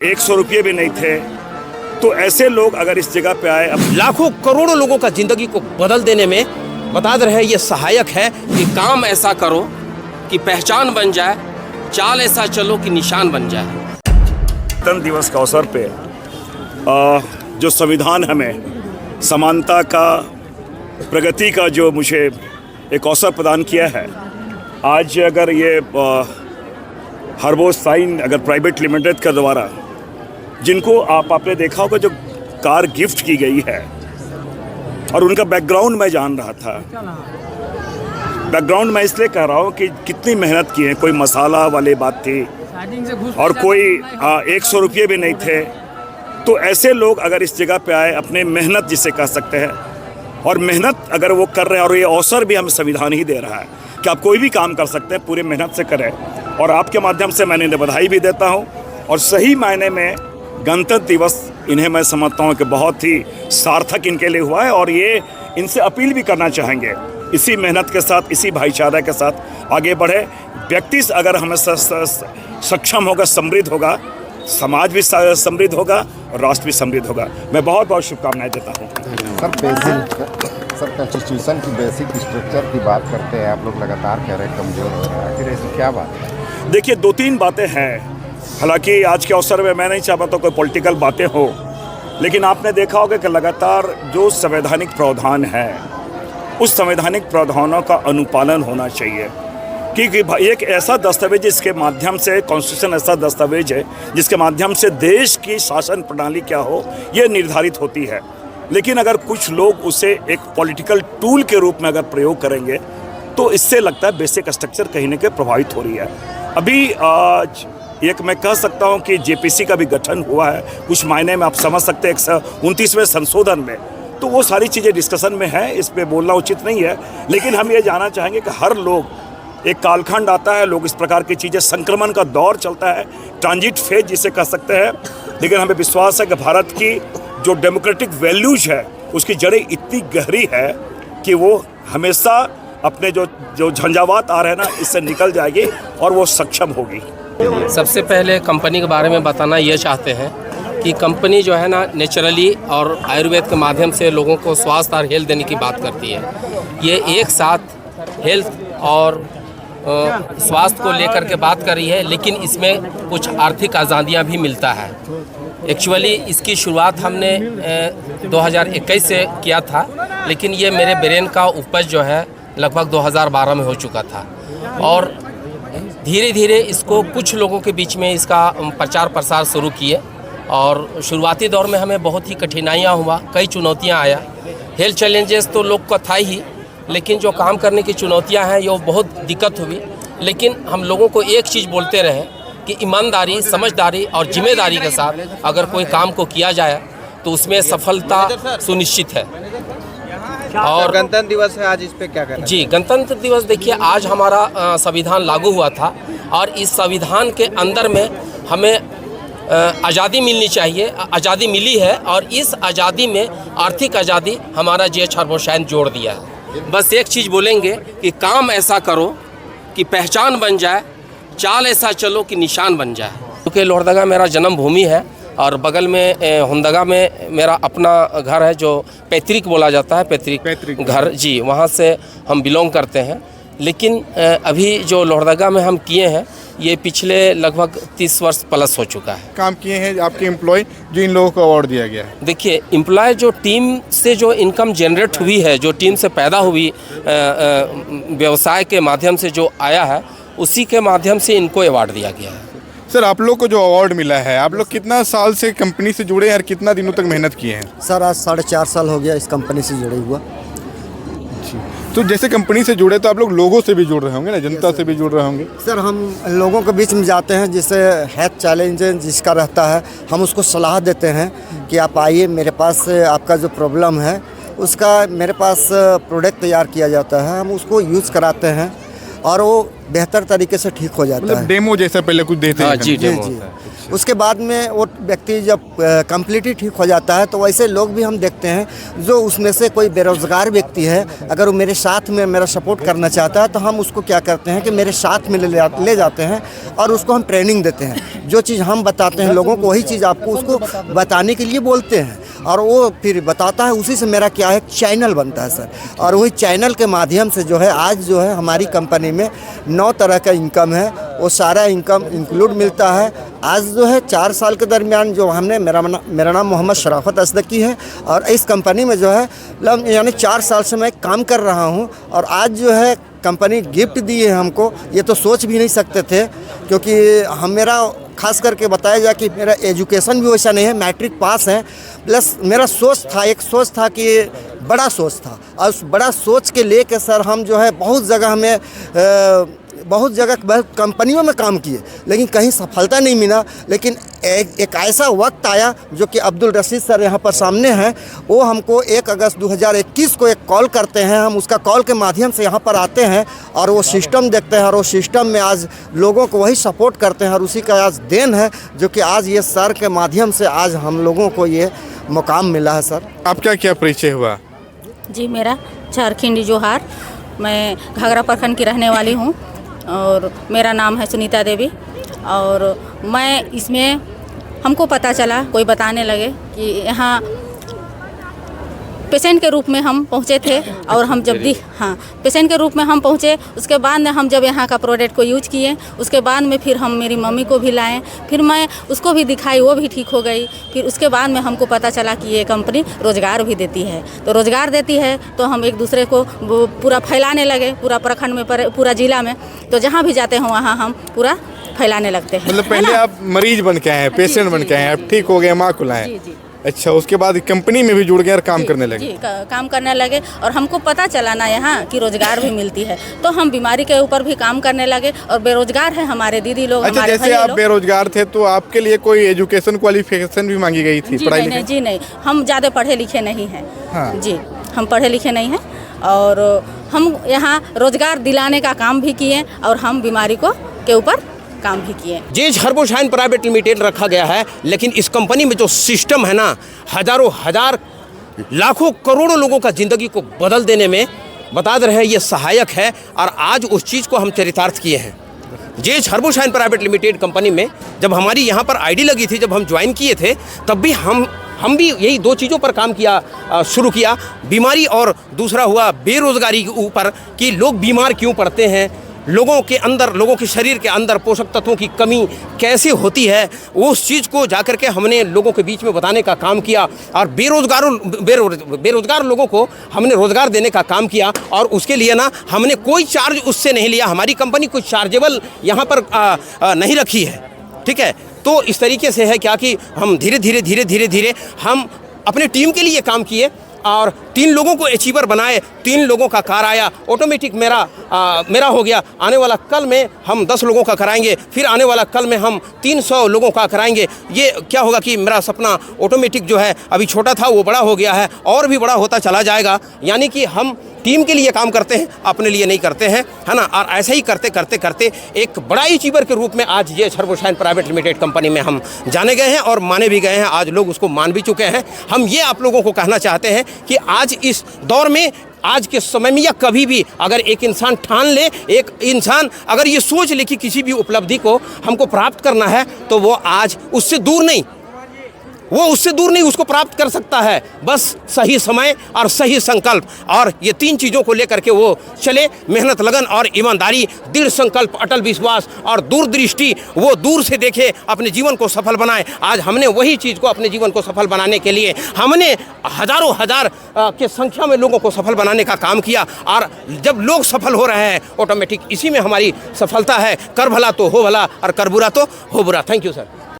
100 रुपये भी नहीं थे। तो ऐसे लोग अगर इस जगह पे आए, अब लाखों करोड़ों लोगों का जिंदगी को बदल देने में बता रहे हैं, ये सहायक है कि काम ऐसा करो कि पहचान बन जाए, चाल ऐसा चलो कि निशान बन जाए। गणतंत्र दिवस के अवसर पे जो संविधान हमें समानता का, प्रगति का जो मुझे एक अवसर प्रदान किया है, आज अगर ये हर्बोसाइन अगर प्राइवेट लिमिटेड के द्वारा जिनको आपने देखा होगा जो कार गिफ्ट की गई है, और उनका बैकग्राउंड मैं जान रहा था। बैकग्राउंड मैं इसलिए कह रहा हूँ कि कितनी मेहनत की है, कोई मसाला वाली बात थी और कोई 100 रुपये भी नहीं थे। तो ऐसे लोग अगर इस जगह पे आए, अपने मेहनत जिसे कह सकते हैं, और मेहनत अगर वो कर रहे हैं, और ये अवसर भी हमें संविधान ही दे रहा है कि आप कोई भी काम कर सकते हैं, पूरी मेहनत से करें। और आपके माध्यम से मैंने इन्हें बधाई भी देता हूँ। और सही मायने में गणतंत्र दिवस इन्हें मैं समझता हूँ कि बहुत ही सार्थक इनके लिए हुआ है। और ये इनसे अपील भी करना चाहेंगे, इसी मेहनत के साथ, इसी भाईचारा के साथ आगे बढ़े। व्यक्ति अगर हमें सक्षम होगा, समृद्ध होगा, समाज भी समृद्ध होगा और राष्ट्र भी समृद्ध होगा। मैं बहुत बहुत शुभकामनाएं देता हूँ। सर कॉन्स्टिट्यूशन की बेसिक स्ट्रक्चर की बात करते हैं, आप लोग लगातार कह रहे हैं कमजोर हो रहा है, आखिर ऐसी क्या बात है? देखिए, 2-3 बातें हैं। हालांकि आज के अवसर में मैं नहीं चाहता तो कोई पॉलिटिकल बातें हो, लेकिन आपने देखा होगा कि लगातार जो संवैधानिक प्रावधान है, उस संवैधानिक प्रावधानों का अनुपालन होना चाहिए। क्योंकि एक ऐसा दस्तावेज जिसके माध्यम से, कॉन्स्टिट्यूशन ऐसा दस्तावेज है जिसके माध्यम से देश की शासन प्रणाली क्या हो, ये निर्धारित होती है। लेकिन अगर कुछ लोग उसे एक पॉलिटिकल टूल के रूप में अगर प्रयोग करेंगे, तो इससे लगता है बेसिक स्ट्रक्चर कहीं ना कहीं प्रभावित हो रही है। अभी आज एक मैं कह सकता हूं कि जेपीसी का भी गठन हुआ है, कुछ मायने में आप समझ सकते हैं 129वें संशोधन में। तो वो सारी चीज़ें डिस्कशन में है, इस पे बोलना उचित नहीं है। लेकिन हम ये जानना चाहेंगे कि हर लोग, एक कालखंड आता है, लोग इस प्रकार की चीज़ें, संक्रमण का दौर चलता है, ट्रांजिट फेज जिसे कह सकते हैं। लेकिन हमें विश्वास है कि भारत की जो डेमोक्रेटिक वैल्यूज है, उसकी जड़ें इतनी गहरी है कि वो हमेशा अपने जो झंझावात आ रहे हैं ना, इससे निकल जाएगी और वो सक्षम होगी। सबसे पहले कंपनी के बारे में बताना ये चाहते हैं कि कंपनी जो है ना, नेचुरली और आयुर्वेद के माध्यम से लोगों को स्वास्थ्य और हेल्थ देने की बात करती है। ये एक साथ हेल्थ और स्वास्थ्य को लेकर के बात कर रही है, लेकिन इसमें कुछ आर्थिक आज़ादियाँ भी मिलता है। एक्चुअली इसकी शुरुआत हमने 2021 से किया था, लेकिन ये मेरे ब्रेन का उपज जो है लगभग 2012 में हो चुका था। और धीरे धीरे इसको कुछ लोगों के बीच में इसका प्रचार प्रसार शुरू किए। और शुरुआती दौर में हमें बहुत ही कठिनाइयाँ हुआ, कई चुनौतियाँ आया। हेल्थ चैलेंजेस तो लोग का था ही, लेकिन जो काम करने की चुनौतियाँ हैं, ये बहुत दिक्कत हुई। लेकिन हम लोगों को एक चीज़ बोलते रहे कि ईमानदारी, समझदारी और जिम्मेदारी के साथ अगर कोई काम को किया जाए तो उसमें सफलता सुनिश्चित है। और गणतंत्र दिवस है आज, इस पे क्या कहना? जी, गणतंत्र दिवस देखिए, आज हमारा संविधान लागू हुआ था और इस संविधान के अंदर में हमें आज़ादी मिलनी चाहिए, आज़ादी मिली है। और इस आज़ादी में आर्थिक आज़ादी हमारा G.H. हर्बोसाइन जोड़ दिया है। बस एक चीज़ बोलेंगे कि काम ऐसा करो कि पहचान बन जाए, चाल ऐसा चलो कि निशान बन जाए। क्योंकि लोहरदगा मेरा जन्मभूमि है और बगल में हुंदगा में मेरा अपना घर है, जो पैतृक बोला जाता है, पैतृक घर। जी, वहाँ से हम बिलोंग करते हैं। लेकिन अभी जो लोहरदगा में हम किए हैं, ये पिछले लगभग 30 वर्ष प्लस हो चुका है। काम किए हैं आपके एम्प्लॉय, जो इन लोगों को अवार्ड दिया गया है? देखिए, एम्प्लॉय जो टीम से जो इनकम जनरेट हुई है, जो टीम से पैदा हुई व्यवसाय के माध्यम से जो आया है, उसी के माध्यम से इनको अवार्ड दिया गया है। सर, आप लोग को जो अवार्ड मिला है, आप लोग कितना साल से कंपनी से जुड़े हैं और कितना दिनों तक मेहनत किए हैं? सर, आज 4.5 साल हो गया इस कंपनी से जुड़े हुआ। तो जैसे कंपनी से जुड़े तो आप लोग लोगों से भी जुड़ रहे होंगे ना, जनता से भी जुड़ रहे होंगे? सर, हम लोगों के बीच में जाते हैं, जिससे हेल्थ चैलेंज जिसका रहता है, हम उसको सलाह देते हैं कि आप आइए मेरे पास, आपका जो प्रॉब्लम है उसका मेरे पास प्रोडक्ट तैयार किया जाता है, हम उसको यूज़ कराते हैं। और वो बेहतर तरीके से ठीक हो जाता मतलब है। डेमो जैसा पहले कुछ देते हैं। जी जी डेमो जी। होता है। उसके बाद में वो व्यक्ति जब कम्प्लीटली ठीक हो जाता है तो वैसे लोग भी हम देखते हैं जो उसमें से कोई बेरोज़गार व्यक्ति है, अगर वो मेरे साथ में मेरा सपोर्ट करना चाहता है तो हम उसको क्या करते हैं कि मेरे साथ में ले जाते हैं और उसको हम ट्रेनिंग देते हैं। जो चीज़ हम बताते हैं लोगों को वही चीज़ आपको उसको बताने के लिए बोलते हैं और वो फिर बताता है। उसी से मेरा क्या है चैनल बनता है सर, और वही चैनल के माध्यम से जो है आज जो है हमारी कंपनी में 9 तरह का इनकम है, वो सारा इनकम इंक्लूड मिलता है। आज जो है 4 साल के दरमियान जो हमने मेरा नाम मोहम्मद शराफत असदकी है और इस कंपनी में जो है यानी 4 साल से मैं काम कर रहा हूँ और आज जो है कंपनी गिफ्ट दी है हमको, ये तो सोच भी नहीं सकते थे क्योंकि हम मेरा खास करके बताया जाए कि मेरा एजुकेशन भी वैसा नहीं है, मैट्रिक पास है। प्लस मेरा एक सोच था कि बड़ा सोच था और उस बड़ा सोच के लेके सर हम जो है बहुत जगह कंपनियों में काम किए लेकिन कहीं सफलता नहीं मिला। लेकिन एक ऐसा वक्त आया जो कि अब्दुल रशीद सर यहाँ पर सामने हैं, वो हमको 1 अगस्त 2021 को एक कॉल करते हैं। हम उसका कॉल के माध्यम से यहाँ पर आते हैं और वो सिस्टम देखते हैं और वो सिस्टम में आज लोगों को वही सपोर्ट करते हैं और उसी का आज देन है जो कि आज ये सर के माध्यम से आज हम लोगों को ये मुकाम मिला है। सर आपका क्या परिचय हुआ? जी मेरा झारखंडी जोहार, मैं घाघरा प्रखंड की रहने वाली हूँ और मेरा नाम है सुनीता देवी। और मैं इसमें हमको पता चला, कोई बताने लगे कि यहाँ पेशेंट के रूप में हम पहुँचे थे और हम जब पेशेंट के रूप में हम पहुँचे, उसके बाद में हम जब यहाँ का प्रोडक्ट को यूज किए, उसके बाद में फिर हम मेरी मम्मी को भी लाएं, फिर मैं उसको भी दिखाई, वो भी ठीक हो गई। फिर उसके बाद में हमको पता चला कि ये कंपनी रोज़गार भी देती है। तो रोज़गार देती है तो हम एक दूसरे को पूरा फैलाने लगे, पूरा प्रखंड में, पूरा ज़िला में। तो जहाँ भी जाते हैं वहाँ हम पूरा फैलाने लगते हैं। मतलब पहले आप मरीज बन के आए हैं, पेशेंट बन के आए हैं, आप ठीक हो गए, माँ को लाए। जी। अच्छा, उसके बाद कंपनी में भी जुड़ गए और काम करने लगे। जी, काम करने लगे और हमको पता चला ना यहाँ कि रोजगार भी मिलती है, तो हम बीमारी के ऊपर भी काम करने लगे। और बेरोजगार है हमारे दीदी लोग। अच्छा, जैसे आप बेरोजगार थे तो आपके लिए कोई एजुकेशन क्वालिफिकेशन भी मांगी गई थी? पढ़ाई नहीं, जी नहीं, हम ज़्यादा पढ़े लिखे नहीं हैं। हाँ। जी, हम पढ़े लिखे नहीं हैं और हम यहाँ रोजगार दिलाने का काम भी किए और हम बीमारी के ऊपर काम भी किए। जेज हर्बोशाइन प्राइवेट लिमिटेड रखा गया है, लेकिन इस कंपनी में जो सिस्टम है ना, हजारों हजार लाखों करोड़ों लोगों का ज़िंदगी को बदल देने में बता रहे हैं, ये सहायक है। और आज उस चीज़ को हम चरितार्थ किए हैं। जेज हर्बोशाइन प्राइवेट लिमिटेड कंपनी में जब हमारी यहाँ पर आईडी लगी थी, जब हम ज्वाइन किए थे, तब भी हम भी यही 2 चीज़ों पर काम किया शुरू किया, बीमारी और दूसरा हुआ बेरोजगारी के ऊपर कि लोग बीमार क्यों पड़ते हैं, लोगों के शरीर के अंदर पोषक तत्वों की कमी कैसे होती है, उस चीज़ को जाकर के हमने लोगों के बीच में बताने का काम किया। और बेरोजगार लोगों को हमने रोज़गार देने का काम किया। और उसके लिए ना हमने कोई चार्ज उससे नहीं लिया, हमारी कंपनी कोई चार्जेबल यहाँ पर नहीं रखी है, ठीक है। तो इस तरीके से है क्या कि हम धीरे धीरे हम अपने टीम के लिए काम किए और 3 लोगों को अचीवर बनाए। 3 लोगों का कार आया, ऑटोमेटिक मेरा हो गया। आने वाला कल में हम 10 लोगों का कराएंगे, फिर आने वाला कल में हम 300 लोगों का कराएंगे। ये क्या होगा कि मेरा सपना ऑटोमेटिक जो है अभी छोटा था वो बड़ा हो गया है और भी बड़ा होता चला जाएगा। यानी कि हम टीम के लिए काम करते हैं, अपने लिए नहीं करते हैं, है ना। और ऐसे ही करते एक बड़ा अचीवर के रूप में आज ये हर्बोशाइन प्राइवेट लिमिटेड कंपनी में हम जाने गए हैं और माने भी गए हैं। आज लोग उसको मान भी चुके हैं। हम ये आप लोगों को कहना चाहते हैं कि आज इस दौर में, आज के समय में या कभी भी अगर एक इंसान ठान ले, एक इंसान अगर ये सोच ले कि किसी भी उपलब्धि को हमको प्राप्त करना है, तो वो आज उससे दूर नहीं, उसको प्राप्त कर सकता है। बस सही समय और सही संकल्प, और ये 3 चीज़ों को लेकर के वो चले, मेहनत, लगन और ईमानदारी, दृढ़ संकल्प, अटल विश्वास और दूरदृष्टि, वो दूर से देखे, अपने जीवन को सफल बनाए। आज हमने वही चीज़ को अपने जीवन को सफल बनाने के लिए हमने हजारों हजार के संख्या में लोगों को सफल बनाने का काम किया। और जब लोग सफल हो रहे हैं, ऑटोमेटिक इसी में हमारी सफलता है। कर भला तो हो भला और कर बुरा तो हो बुरा। Thank you sir.